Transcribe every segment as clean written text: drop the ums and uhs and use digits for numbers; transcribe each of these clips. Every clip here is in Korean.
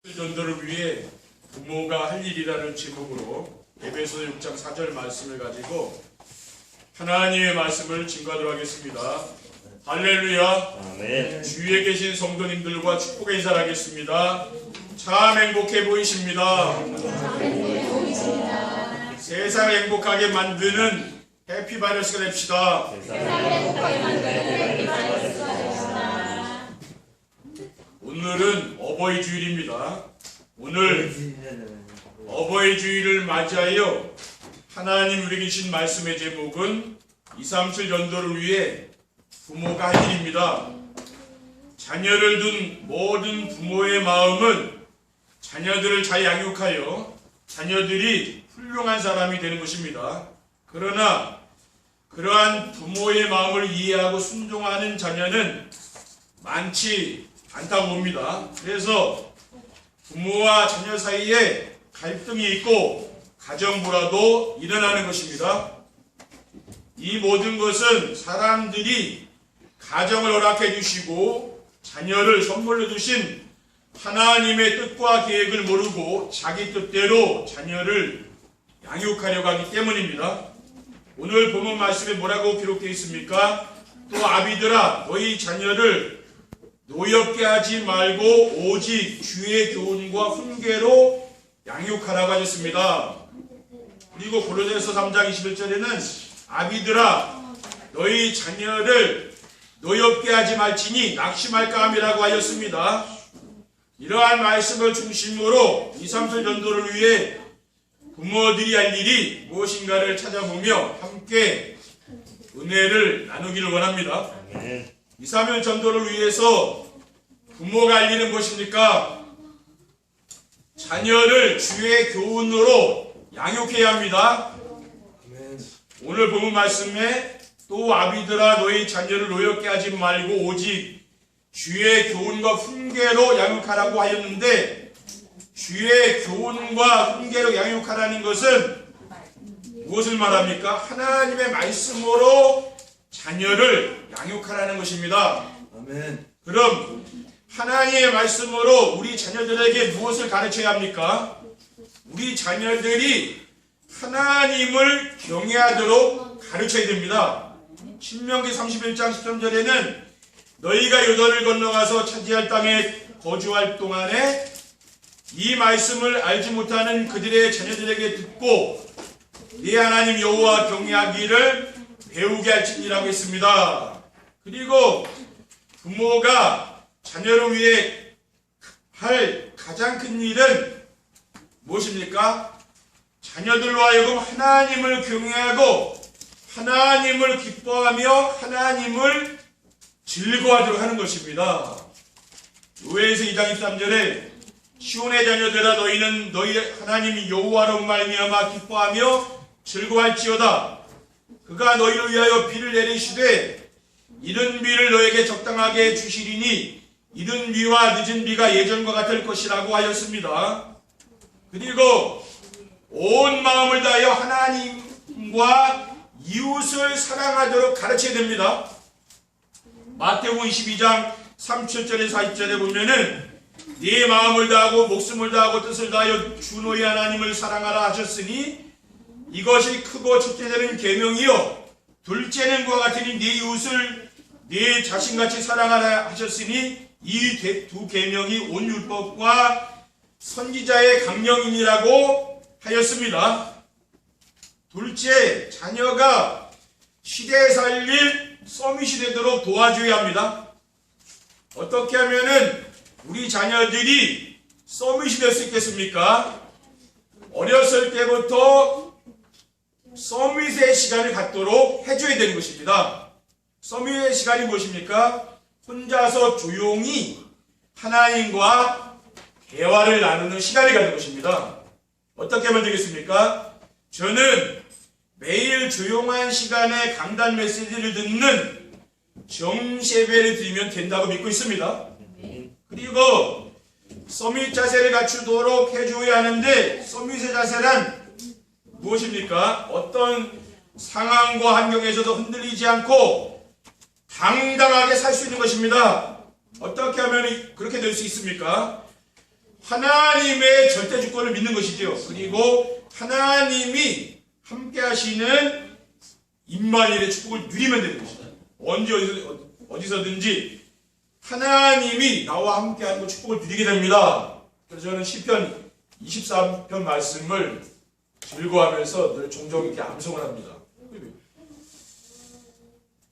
전도를 위해 부모가 할 일이라는 제목으로 에베소서 6장 4절 말씀을 가지고 하나님의 말씀을 증거하도록 하겠습니다. 할렐루야. 아멘. 주위에 계신 성도님들과 축복의 인사를 하겠습니다. 참 행복해 보이십니다. 세상을 행복하게 만드는 해피바이러스가 됩시다. 오늘은 어버이 주일입니다. 오늘 어버이 주일을 맞이하여 하나님 우리에게 주신 말씀의 제목은 237 전도를 위해 부모가 할 일입니다. 자녀를 둔 모든 부모의 마음은 자녀들을 잘 양육하여 자녀들이 훌륭한 사람이 되는 것입니다. 그러나 그러한 부모의 마음을 이해하고 순종하는 자녀는 많지 않다고 봅니다. 그래서 부모와 자녀 사이에 갈등이 있고 가정불화도 일어나는 것입니다. 이 모든 것은 사람들이 가정을 허락해 주시고 자녀를 선물로 주신 하나님의 뜻과 계획을 모르고 자기 뜻대로 자녀를 양육하려고 하기 때문입니다. 오늘 본문 말씀에 뭐라고 기록되어 있습니까? 또 아비들아 너희 자녀를 노엽게 하지 말고 오직 주의 교훈과 훈계로 양육하라고 하셨습니다. 그리고 고린도서 3장 21절에는 아비들아 너희 자녀를 노엽게 하지 말지니 낙심할까 함이라고 하였습니다. 이러한 말씀을 중심으로 237 전도를 위해 부모들이 할 일이 무엇인가를 찾아보며 함께 은혜를 나누기를 원합니다. 237 전도를 위해서 부모가 할 일은 무엇입니까? 자녀를 주의 교훈으로 양육해야 합니다. 오늘 본문 말씀에 또 아비들아 너희 자녀를 노엽게 하지 말고 오직 주의 교훈과 훈계로 양육하라고 하였는데 주의 교훈과 훈계로 양육하라는 것은 무엇을 말합니까? 하나님의 말씀으로 자녀를 양육하라는 것입니다. 아멘. 그럼 하나님의 말씀으로 우리 자녀들에게 무엇을 가르쳐야 합니까? 우리 자녀들이 하나님을 경외하도록 가르쳐야 됩니다. 신명기 31장 13절에는 너희가 요단을 건너가서 차지할 땅에 거주할 동안에 이 말씀을 알지 못하는 그들의 자녀들에게 듣고 네 하나님 여호와 경외하기를 배우게 할지니라고 했습니다. 그리고 부모가 자녀를 위해 할 가장 큰 일은 무엇입니까? 자녀들로 하여금 하나님을 경외하고 하나님을 기뻐하며 하나님을 즐거워하도록 하는 것입니다. 요엘서 2장 23절에 시온의 자녀들아 너희는 너희 하나님 여호와로 말미암아 기뻐하며 즐거워할지어다. 그가 너희를 위하여 비를 내리시되 이른 비를 너에게 적당하게 주시리니 이른 비와 늦은 비가 예전과 같을 것이라고 하였습니다. 그리고 온 마음을 다하여 하나님과 이웃을 사랑하도록 가르쳐야 됩니다. 마태복음 22장 37절에서 40절에 보면은 네 마음을 다하고 목숨을 다하고 뜻을 다하여 주 너희 하나님을 사랑하라 하셨으니 이것이 크고 첫째는 계명이요 둘째는 그와 같으니 네 이웃을 네 자신같이 사랑하라 하셨으니 이 두 계명이 온 율법과 선지자의 강령이니라고 하였습니다. 둘째, 자녀가 시대에 살릴 서밋이 되도록 도와줘야 합니다. 어떻게 하면은 우리 자녀들이 서밋이 될 수 있겠습니까? 어렸을 때부터 서밋의 시간을 갖도록 해줘야 되는 것입니다. 서밋의 시간이 무엇입니까? 혼자서 조용히 하나님과 대화를 나누는 시간을 갖는 것입니다. 어떻게 하면 되겠습니까? 저는 매일 조용한 시간에 강단 메시지를 듣는 정세배를 드리면 된다고 믿고 있습니다. 그리고 서밋 자세를 갖추도록 해줘야 하는데 서밋의 자세란 무엇입니까? 어떤 상황과 환경에서도 흔들리지 않고 당당하게 살 수 있는 것입니다. 어떻게 하면 그렇게 될 수 있습니까? 하나님의 절대 주권을 믿는 것이죠. 그리고 하나님이 함께 하시는 임마누엘의 축복을 누리면 되는 것이다. 언제 어디서든지 하나님이 나와 함께 하는 축복을 누리게 됩니다. 그래서 저는 시편 23편 말씀을 즐거워하면서 늘 종종 이렇게 암송을 합니다.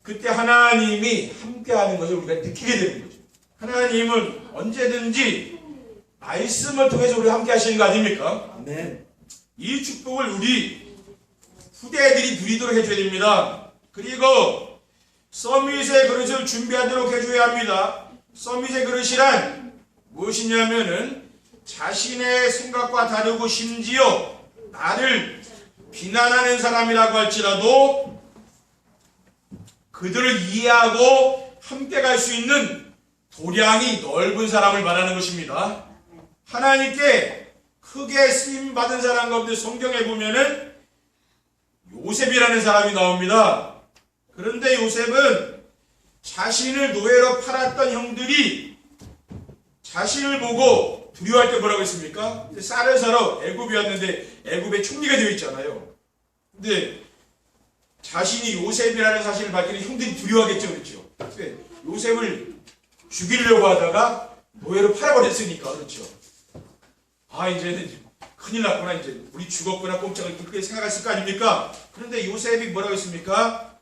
그때 하나님이 함께 하는 것을 우리가 느끼게 되는 거죠. 하나님은 언제든지 말씀을 통해서 우리와 함께 하시는 거 아닙니까? 네. 이 축복을 우리 후대들이 누리도록 해줘야 됩니다. 그리고 서밋의 그릇을 준비하도록 해줘야 합니다. 서밋의 그릇이란 무엇이냐면은 자신의 생각과 다르고 심지어 나를 비난하는 사람이라고 할지라도 그들을 이해하고 함께 갈 수 있는 도량이 넓은 사람을 말하는 것입니다. 하나님께 크게 쓰임받은 사람 가운데 성경에 보면은 요셉이라는 사람이 나옵니다. 그런데 요셉은 자신을 노예로 팔았던 형들이 자신을 보고 두려워할 때 뭐라고 했습니까? 쌀을 사러 애굽에 왔는데 애굽에 총리가 되어 있잖아요. 근데 자신이 요셉이라는 사실을 밝히는 형들이 두려워하겠죠, 그렇죠? 요셉을 죽이려고 하다가 노예로 팔아버렸으니까, 그렇죠? 아, 이제는 큰일 났구나, 이제 우리 죽었구나, 꼼짝을 그렇게 생각했을 거 아닙니까? 그런데 요셉이 뭐라고 했습니까?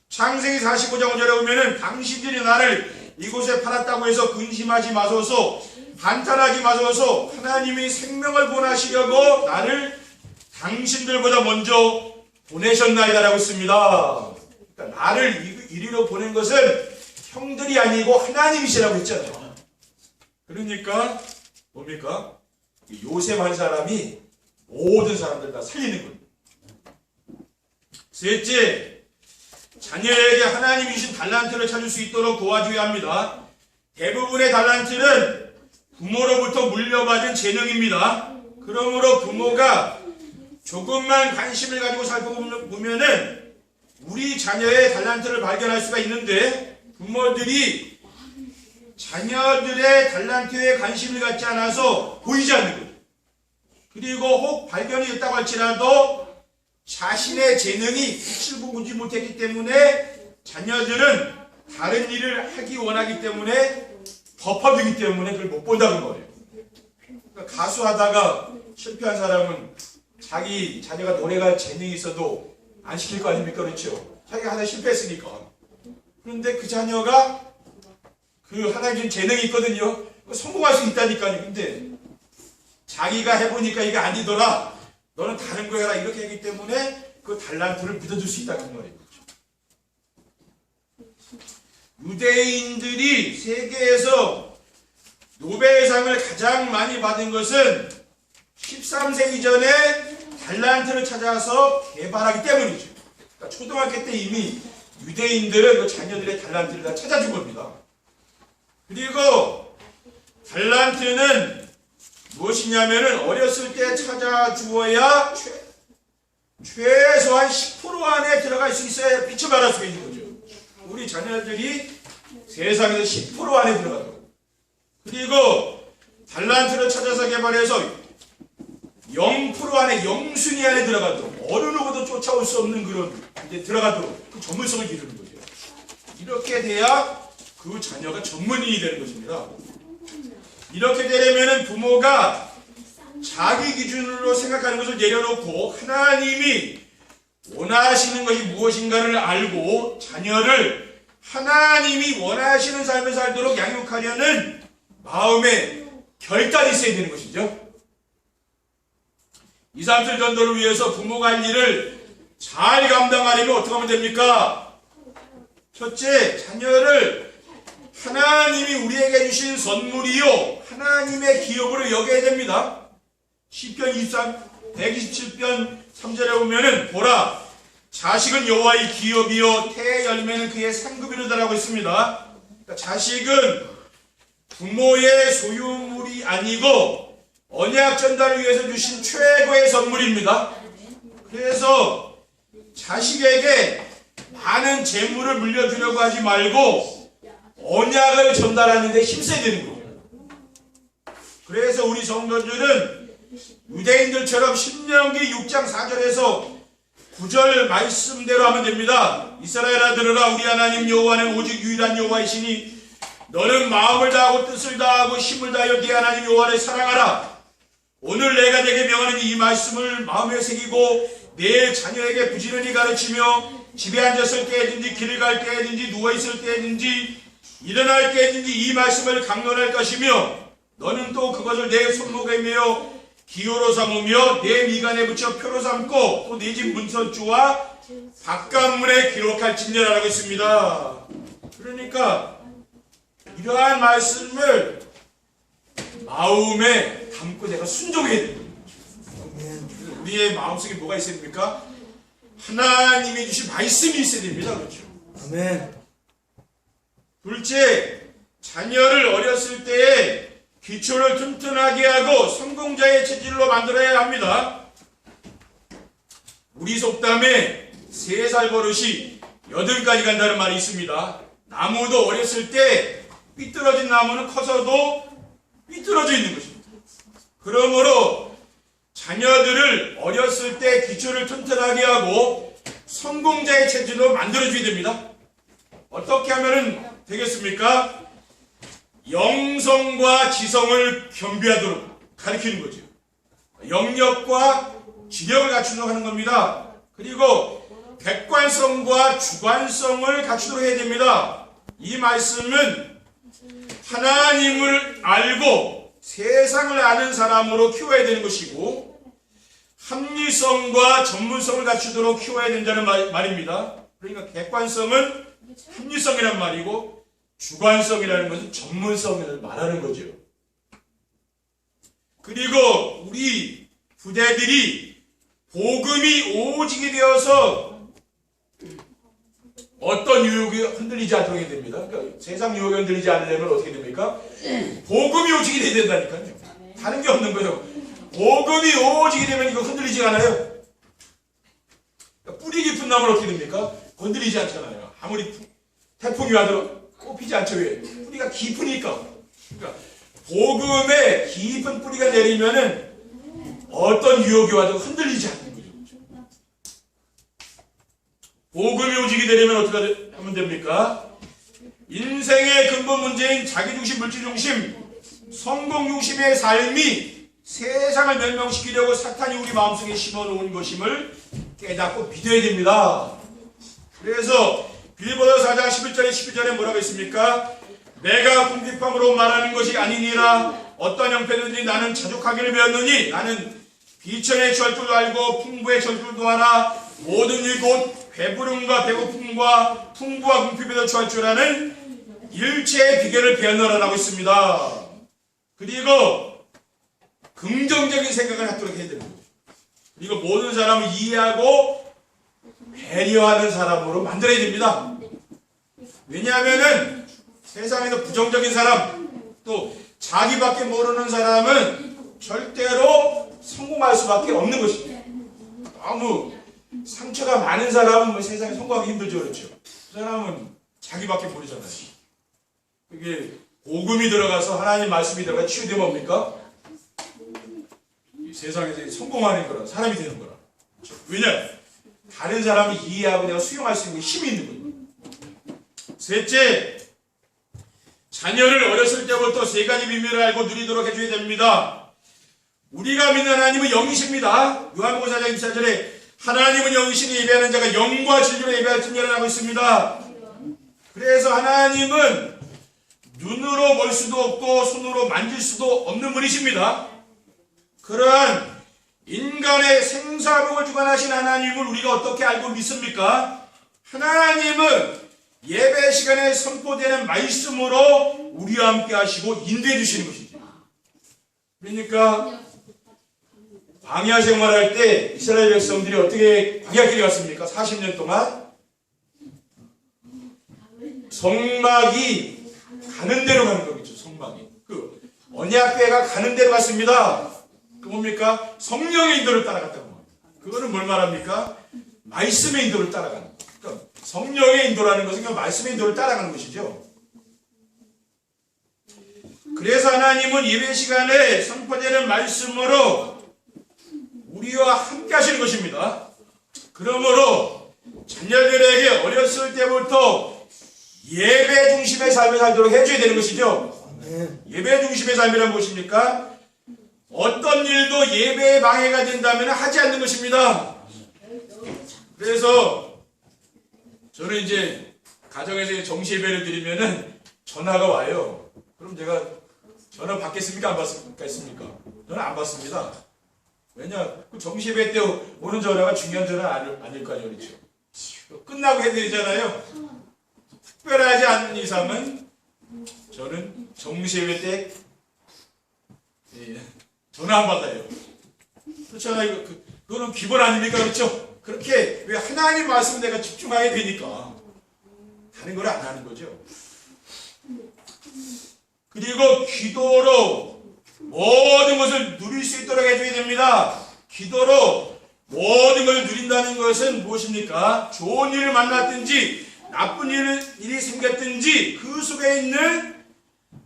창세기 45장 5절에 보면은 당신들이 나를 이곳에 팔았다고 해서 근심하지 마소서, 한탄하지 마소서, 하나님이 생명을 보내시려고 나를 당신들보다 먼저 보내셨나이다 라고 했습니다. 그러니까 나를 이리로 보낸 것은 형들이 아니고 하나님이시라고 했잖아요. 그러니까 뭡니까? 요셉 한 사람이 모든 사람들 다 살리는 거예요. 셋째, 자녀에게 하나님이 주신 달란트를 찾을 수 있도록 도와줘야 합니다. 대부분의 달란트는 부모로부터 물려받은 재능입니다. 그러므로 부모가 조금만 관심을 가지고 살펴보면은 우리 자녀의 달란트를 발견할 수가 있는데, 부모들이 자녀들의 달란트에 관심을 갖지 않아서 보이지 않는 거예요. 그리고 혹 발견이 됐다고 할지라도 자신의 재능이 빛을 보지 못했기 때문에 자녀들은 다른 일을 하기 원하기 때문에 덮어두기 때문에 그걸 못 본다는 거예요. 그러니까 가수하다가 실패한 사람은 자기 자녀가 노래가 재능이 있어도 안 시킬 거 아닙니까? 그렇죠? 자기가 하나 실패했으니까. 그런데 그 자녀가 그 하나님 재능이 있거든요. 성공할 수 있다니까요. 근데 자기가 해보니까 이게 아니더라. 너는 다른 거 해라. 이렇게 하기 때문에 그 달란트를 믿어줄 수 있다는 거예요. 유대인들이 세계에서 노벨상을 가장 많이 받은 것은 13세기 이전에 달란트를 찾아서 개발하기 때문이죠. 그러니까 초등학교 때 이미 유대인들은 그 자녀들의 달란트를 다 찾아준 겁니다. 그리고 달란트는 무엇이냐면은 어렸을 때 찾아주어야 최소한 10% 안에 들어갈 수 있어야 빛을 발할 수 있는 거죠. 우리 자녀들이 세상에서 10% 안에 들어가도록. 그리고 달란트를 찾아서 개발해서 0% 안에, 영순위 안에 들어가도록, 어느 누구도 쫓아올 수 없는 그런 이제 들어가도록 그 전문성을 기르는 거죠. 이렇게 돼야 그 자녀가 전문인이 되는 것입니다. 이렇게 되려면 부모가 자기 기준으로 생각하는 것을 내려놓고 하나님이 원하시는 것이 무엇인가를 알고 자녀를 하나님이 원하시는 삶을 살도록 양육하려는 마음의 결단이 있어야 되는 것이죠. 2, 3일 전도를 위해서 부모가 할 일을 잘 감당하려면 어떻게 하면 됩니까? 첫째, 자녀를 하나님이 우리에게 주신 선물이요 하나님의 기업으로 여겨야 됩니다. 시편 127편 3절에 보면은 보라, 자식은 여호와의 기업이요 태의 열매는 그의 상급이로다라고 있습니다. 그러니까 자식은 부모의 소유물이 아니고 언약 전달을 위해서 주신 최고의 선물입니다. 그래서 자식에게 많은 재물을 물려주려고 하지 말고 언약을 전달하는 데 힘써야 되는 거예요. 그래서 우리 성도들은 유대인들처럼 신명기 6장 4절에서 9절 말씀대로 하면 됩니다. 이스라엘아 들으라. 우리 하나님 여호와는 오직 유일한 여호와이시니 너는 마음을 다하고 뜻을 다하고 힘을 다하여 네 하나님 여호와를 사랑하라. 오늘 내가 네게 명하는 이 말씀을 마음에 새기고 내 자녀에게 부지런히 가르치며 집에 앉았을 때든지 길을 갈 때든지 누워있을 때든지 일어날 때든지 이 말씀을 강론할 것이며 너는 또 그것을 내 손목에 메어 기호로 삼으며 내 미간에 붙여 표로 삼고 또 네 집 문선주와 바깥문에 기록할지니라라고 했습니다. 그러니까 이러한 말씀을 마음에 담고 내가 순종해야 됩니다. 우리의 마음속에 뭐가 있어야 됩니까? 하나님이 주신 말씀이 있어야 됩니다. 그렇죠? 아멘. 둘째, 자녀를 어렸을 때에 기초를 튼튼하게 하고 성공자의 체질로 만들어야 합니다. 우리 속담에 3살 버릇이 8가지 간다는 말이 있습니다. 나무도 어렸을 때 삐뚤어진 나무는 커서도 삐뚤어져 있는 것입니다. 그러므로 자녀들을 어렸을 때 기초를 튼튼하게 하고 성공자의 체질로 만들어줘야 됩니다. 어떻게 하면 되겠습니까? 영성과 지성을 겸비하도록 가르치는 거죠. 영역과 지력을 갖추도록 하는 겁니다. 그리고 객관성과 주관성을 갖추도록 해야 됩니다. 이 말씀은 하나님을 알고 세상을 아는 사람으로 키워야 되는 것이고 합리성과 전문성을 갖추도록 키워야 된다는 말입니다. 그러니까 객관성은 합리성이란 말이고 주관성이라는 것은 전문성을 말하는 거죠. 그리고 우리 부대들이 복음이 오직이 되어서 어떤 유혹이 흔들리지 않도록 해야 됩니다. 그러니까 세상 유혹이 흔들리지 않으려면 어떻게 됩니까? 복음이 오직이 돼야 된다니까요. 다른 게 없는 거예요. 복음이 오직이 되면 이거 흔들리지 않아요. 그러니까 뿌리 깊은 나무는 어떻게 됩니까? 건드리지 않잖아요. 아무리 태풍이 와도 꼽히지 않죠. 왜? 뿌리가 깊으니까. 그러니까 복음에 깊은 뿌리가 내리면은 어떤 유혹이 와도 흔들리지 않는 거죠. 복음이 오직이 되려면 어떻게 하면 됩니까? 인생의 근본 문제인 자기중심, 물질중심, 성공중심의 삶이 세상을 멸망시키려고 사탄이 우리 마음속에 심어놓은 것임을 깨닫고 믿어야 됩니다. 그래서 빌보서 4장 11절에 12절에 뭐라고 했습니까? 내가 궁핍함으로 말하는 것이 아니니라. 어떤 형편이든지 나는 자족하기를 배웠느니 나는 비천의 절줄도 알고 풍부의 절줄도 알아. 모든 일 곧 배부름과 배고픔과 풍부와 궁핍에도 처할 줄 아는 일체의 비결을 배웠노라라고 했습니다. 그리고 긍정적인 생각을 갖도록 해야 됩니다. 그리고 모든 사람을 이해하고 배려하는 사람으로 만들어야 됩니다. 왜냐하면은 세상에서 부정적인 사람, 또 자기밖에 모르는 사람은 절대로 성공할 수밖에 없는 것입니다. 너무 상처가 많은 사람은 뭐 세상에 성공하기 힘들죠. 그렇죠? 그 사람은 자기밖에 모르잖아요. 이게 복음이 들어가서 하나님 말씀이 들어가 치유되면 뭡니까? 이 세상에서 성공하는 거라, 사람이 되는 거라. 그렇죠? 왜냐? 다른 사람이 이해하고 내가 수용할 수 있는 힘이 있는 거예요. 셋째, 자녀를 어렸을 때부터 3가지 비밀을 알고 누리도록 해줘야 됩니다. 우리가 믿는 하나님은 영이십니다. 요한복음 4장 24절에 하나님은 영이시니 예배하는 자가 영과 진리로 예배할지니라 하고 있습니다. 그래서 하나님은 눈으로 볼 수도 없고 손으로 만질 수도 없는 분이십니다. 그러한 인간의 생사복을 주관하신 하나님을 우리가 어떻게 알고 믿습니까? 하나님은 예배 시간에 선포되는 말씀으로 우리와 함께 하시고 인도해 주시는 것이죠. 그러니까 광야 생활할 때 이스라엘 백성들이 어떻게 광야길에 갔습니까? 40년 동안 성막이 가는 대로 가는 거겠죠. 성막이 그 언약궤가 가는 대로 갔습니다. 그 뭡니까? 성령의 인도를 따라갔다고 합니다. 그거는 뭘 말합니까? 말씀의 인도를 따라가는 거예요. 그러니까 성령의 인도라는 것은 그냥 말씀의 인도를 따라가는 것이죠. 그래서 하나님은 예배 시간에 선포되는 말씀으로 우리와 함께 하시는 것입니다. 그러므로 자녀들에게 어렸을 때부터 예배 중심의 삶을 살도록 해줘야 되는 것이죠. 예배 중심의 삶이란 무엇입니까? 어떤 일도 예배에 방해가 된다면 하지 않는 것입니다. 그래서 저는 이제 가정에서 정시 예배를 드리면은 전화가 와요. 그럼 제가 전화 받겠습니까? 안 받겠습니까? 저는 안 받습니다. 왜냐? 그 정시 예배 때 오는 전화가 중요한 전화는 아닐 거 아니에요. 그렇죠? 끝나고 해드리잖아요. 특별하지 않은 이상은 저는 정시 예배 때 전화 안 받아요. 그렇잖아요. 그거는 기본 아닙니까? 그렇죠? 그렇게 왜 하나님 말씀 내가 집중하게 되니까 다른 걸 안 하는 거죠. 그리고 기도로 모든 것을 누릴 수 있도록 해줘야 됩니다. 기도로 모든 것을 누린다는 것은 무엇입니까? 좋은 일을 만났든지 나쁜 일이 생겼든지 그 속에 있는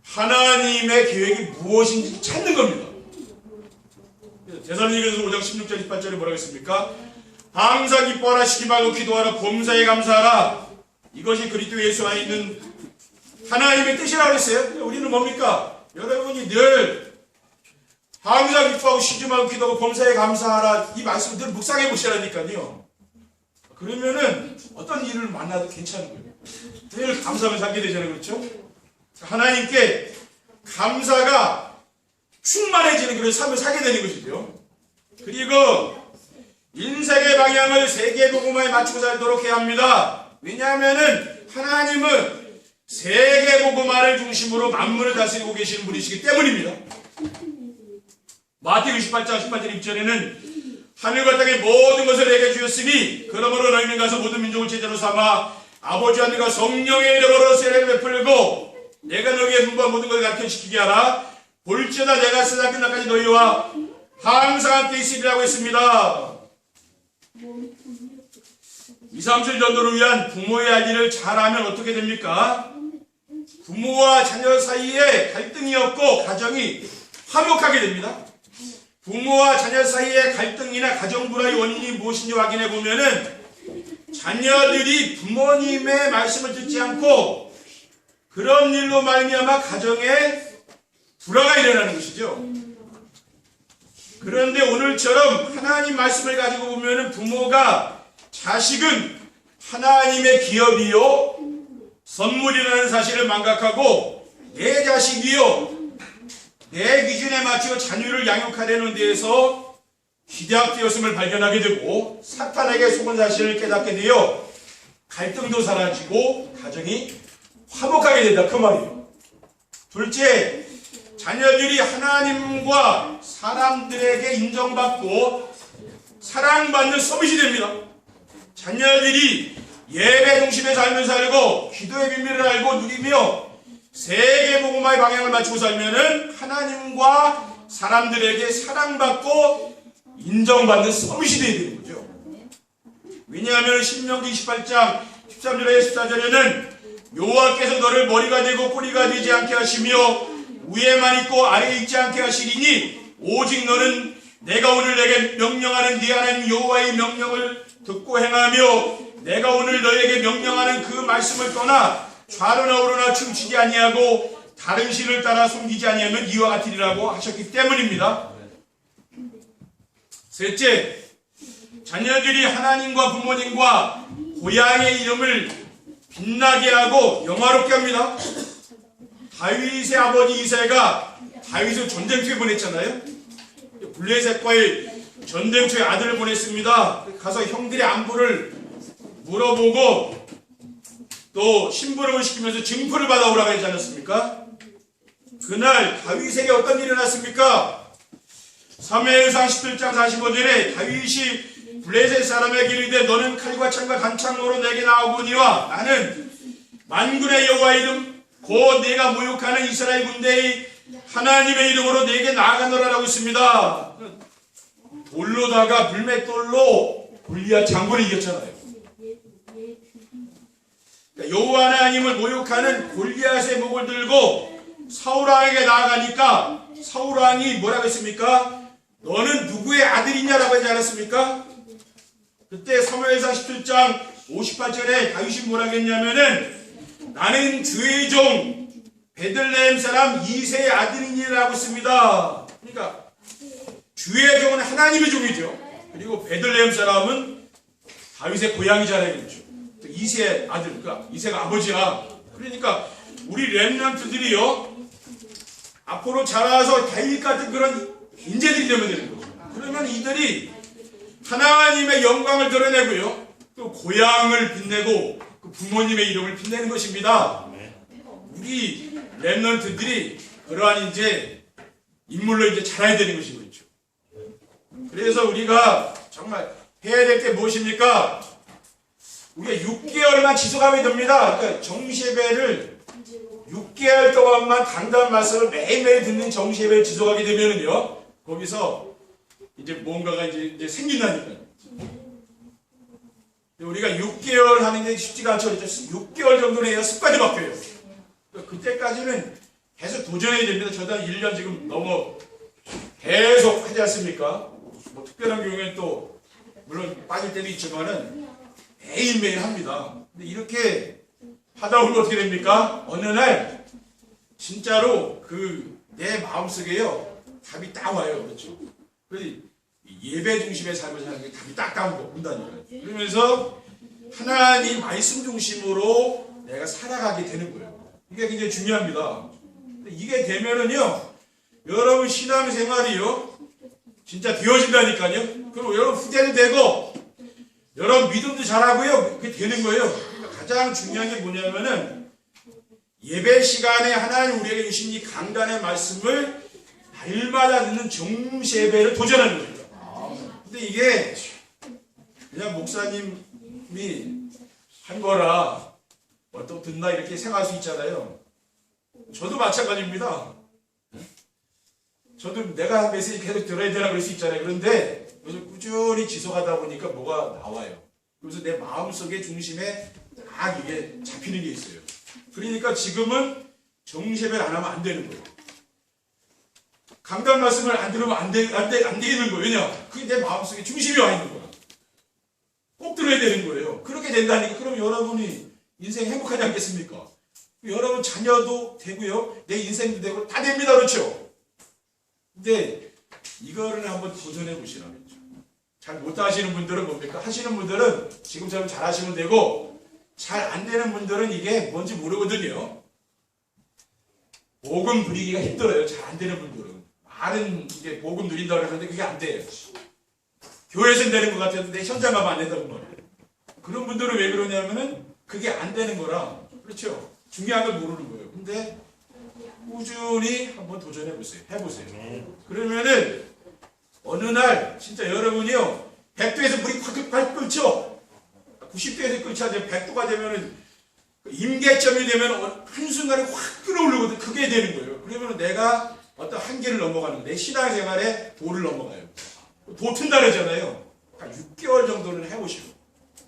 하나님의 계획이 무엇인지 찾는 겁니다. 데살로니가서 5장 16절 18절에 뭐라고 했습니까? 항상 기뻐하라, 쉬지 말고 기도하라, 범사에 감사하라. 이것이 그리스도 예수 안에 있는 하나님의 뜻이라고 했어요. 우리는 뭡니까? 여러분이 늘 항상 기뻐하고 쉬지 말고 기도하고 범사에 감사하라, 이 말씀을 묵상해 보시라니까요. 그러면은 어떤 일을 만나도 괜찮은 거예요. 늘 감사하면서 살게 되잖아요. 그렇죠? 하나님께 감사가 충만해지는 그런 삶을 살게 되는 것이죠. 그리고 인생의 방향을 세계복음화에 맞추고 살도록 해야 합니다. 왜냐하면은 하나님은 세계복음화를 중심으로 만물을 다스리고 계시는 분이시기 때문입니다. 마태복음 28장 18절 2절에는 하늘과 땅의 모든 것을 내게 주셨으니 그러므로 너희는 가서 모든 민족을 제자로 삼아 아버지 하늘과 성령의 이름으로 세례를 베풀고 내가 너희에게 분부한 모든 것을 가르쳐시키게 하라. 볼지어다 내가 세상 끝날까지 너희와 항상 함께 있으리라고 했습니다. 2, 3절 전도를 위한 부모의 할 일을 잘하면 어떻게 됩니까? 부모와 자녀 사이에 갈등이 없고 가정이 화목하게 됩니다. 부모와 자녀 사이의 갈등이나 가정 불화의 원인이 무엇인지 확인해 보면은 자녀들이 부모님의 말씀을 듣지 않고 그런 일로 말미암아 가정에 불화가 일어나는 것이죠. 그런데 오늘처럼 하나님 말씀을 가지고 보면은 부모가 자식은 하나님의 기업이요 선물이라는 사실을 망각하고 내 자식이요 내 기준에 맞추어 자녀를 양육하려는 데에서 기대악되었음을 발견하게 되고 사탄에게 속은 사실을 깨닫게 되어 갈등도 사라지고 가정이 화목하게 된다 그 말이에요. 둘째, 자녀들이 하나님과 사람들에게 인정받고 사랑받는 서밋이 됩니다. 자녀들이 예배 중심의 삶을 살고 기도의 비밀을 알고 누리며 세계복음화의 방향을 맞추고 살면은 하나님과 사람들에게 사랑받고 인정받는 서밋이 되어야 되는 거죠. 왜냐하면 신명기 28장 13절에 14절에는 여호와께서 너를 머리가 되고 꼬리가 되지 않게 하시며 위에만 있고 아래에 있지 않게 하시리니 오직 너는 내가 오늘 내게 명령하는 네 하나님 여호와의 명령을 듣고 행하며 내가 오늘 너에게 명령하는 그 말씀을 떠나 좌로나 우로나 춤추지 아니하고 다른 신을 따라 섬기지 아니하면 이와 같으리라고 하셨기 때문입니다. 셋째, 자녀들이 하나님과 부모님과 고향의 이름을 빛나게 하고 영화롭게 합니다. 다윗의 아버지 이새가 다윗을 전쟁터에 보냈잖아요. 블레셋과의 전쟁터에 아들을 보냈습니다. 가서 형들의 안부를 물어보고 또 심부름을 시키면서 증표를 받아오라고 하지 않았습니까? 그날 다윗에게 어떤 일이 났습니까? 사무엘상 17장 45절에 다윗이 블레셋 사람에게 이르되 너는 칼과 창과 단창으로 내게 나오거니와 나는 만군의 여호와의 이름 곧 내가 모욕하는 이스라엘 군대의 하나님의 이름으로 내게 나아가노라라고 있습니다. 돌로다가 불맷돌로 골리앗 장군을 이겼잖아요. 그러니까 여호와 하나님을 모욕하는 골리앗의 목을 들고 사울왕에게 나아가니까 사울왕이 뭐라고 했습니까? 너는 누구의 아들이냐라고 하지 않았습니까? 그때 사무엘상 17장 58절에 다윗이 뭐라고 했냐면은 나는 주의 종 베들레헴 사람 이새의 아들이니라고 했습니다. 그러니까 주의 종은 하나님의 종이죠. 그리고 베들레헴 사람은 다윗의 고향이잖아요. 그렇죠? 이새의 아들, 그러니까 이새가 아버지야. 그러니까 우리 렘넌트들이요 앞으로 자라서 다윗 같은 그런 인재들이 되면 되는 거죠. 그러면 이들이 하나님의 영광을 드러내고요 또 고향을 빛내고 그 부모님의 이름을 빛내는 것입니다. 우리 렘넌트들이 그러한 이제 인물로 이제 자라야 되는 것인 거죠. 그래서 우리가 정말 해야 될 게 무엇입니까? 우리가 6개월만 지속하면 됩니다. 그러니까 정시예배를 6개월 동안만 강단 말씀을 매일매일 듣는 정시예배를 지속하게 되면은요, 거기서 이제 뭔가가 이제 생긴다니까요. 우리가 6개월 하는 게 쉽지가 않죠. 6개월 정도는 해야 습관이 바뀌어요. 그때까지는 계속 도전해야 됩니다. 저도 한 1년 지금 넘어 계속 하지 않습니까? 뭐 특별한 경우에는 또 물론 빠질 때도 있지만은 매일매일 합니다. 근데 이렇게 하다 보면 어떻게 됩니까? 어느 날 진짜로 그 내 마음속에요 답이 딱 와요. 그렇죠? 그래서 예배 중심의 삶을 사는 게 답이 딱 온다니까요. 그러면서 하나님 말씀 중심으로 내가 살아가게 되는 거예요. 이게 굉장히 중요합니다. 이게 되면은요 여러분 신앙생활이요 진짜 되어진다니까요. 그리고 여러분 후대도 되고 여러분 믿음도 잘하고요 그게 되는 거예요. 그러니까 가장 중요한 게 뭐냐면은 예배 시간에 하나님 우리에게 주신 이 강단의 말씀을 날마다 듣는 정시 예배를 도전하는 겁니다. 근데 이게 그냥 목사님이 한 거라 또 듣나 이렇게 생각할 수 있잖아요. 저도 마찬가지입니다. 저도 내가 메시지 계속 들어야 되나 그럴 수 있잖아요. 그런데 꾸준히 지속하다 보니까 뭐가 나와요. 그래서 내 마음속의 중심에 딱 이게 잡히는 게 있어요. 그러니까 지금은 정시예배를 안 하면 안 되는 거예요. 강단 말씀을 안 들으면 안 되는 거예요. 왜냐? 그게 내 마음속에 중심이 와 있는 거야. 꼭 들어야 되는 거예요. 그렇게 된다니까 그럼 여러분이 인생 행복하지 않겠습니까? 여러분 자녀도 되고요. 내 인생도 되고 다 됩니다. 그렇죠? 근데 이거를 한번 도전해 보시라면 잘 못하시는 분들은 뭡니까? 하시는 분들은 지금처럼 잘 하시면 되고 잘 안 되는 분들은 이게 뭔지 모르거든요. 복음 누리기가 힘들어요. 잘 안 되는 분들은. 말은 이게 복음 누린다고 그러는데 그게 안 돼요. 교회에서는 되는 것 같았는데 현장 가면 안 된다고 말해요. 그런 분들은 왜 그러냐면은 그게 안 되는 거라. 그렇죠? 중요한 걸 모르는 거예요. 근데 꾸준히 한번 도전해 보세요. 해보세요. 그러면은 어느 날 진짜 여러분이요 100도에서 물이 팍 끓죠. 90도에서 끓지 않아요. 100도가 되면은 임계점이 되면 한순간에 확 끌어올리거든. 그게 되는 거예요. 그러면 내가 어떤 한계를 넘어가는 거예요. 내 신앙생활에 도를 넘어가요. 도 튼다 그러잖아요. 한 6개월 정도는 해보시고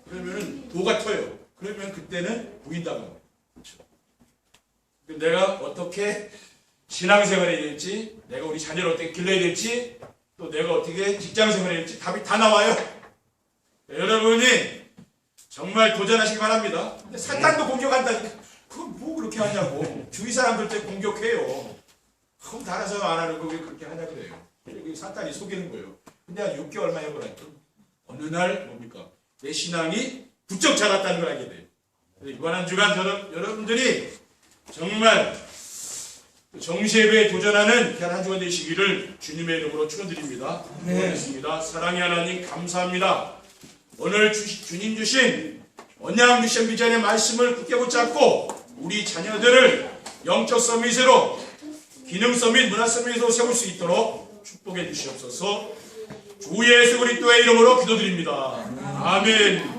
그러면은 도가 터요. 그러면 그때는 보인다고. 그렇죠? 내가 어떻게 신앙생활을 해야 될지, 내가 우리 자녀를 어떻게 길러야 될지, 또 내가 어떻게 직장생활을 해야 될지 답이 다 나와요. 여러분이 정말 도전하시기 바랍니다. 근데 사탄도 공격한다니까 그건 뭐 그렇게 하냐고. 주위 사람들 때 공격해요. 그럼 달아서 안 하는 거 왜 그렇게 하냐 그래요. 사탄이 속이는 거예요. 근데 한 6개월만 해보라니까 어느 날 뭡니까? 내 신앙이 부쩍 자랐다는 걸 알게 돼요. 이번 한 주간 여러분들이 정말 정시예배에 도전하는 귀한 한 주간 되시기를 주님의 이름으로 축원드립니다. 고맙습니다. 사랑의 하나님 감사합니다. 오늘 주님 주신 언약 미션 비전의 말씀을 굳게 붙잡고 우리 자녀들을 영적 서밋으로 기능 서밋, 문화 서밋으로 세울 수 있도록 축복해 주시옵소서. 주 예수 그리스도의 이름으로 기도드립니다. 아멘.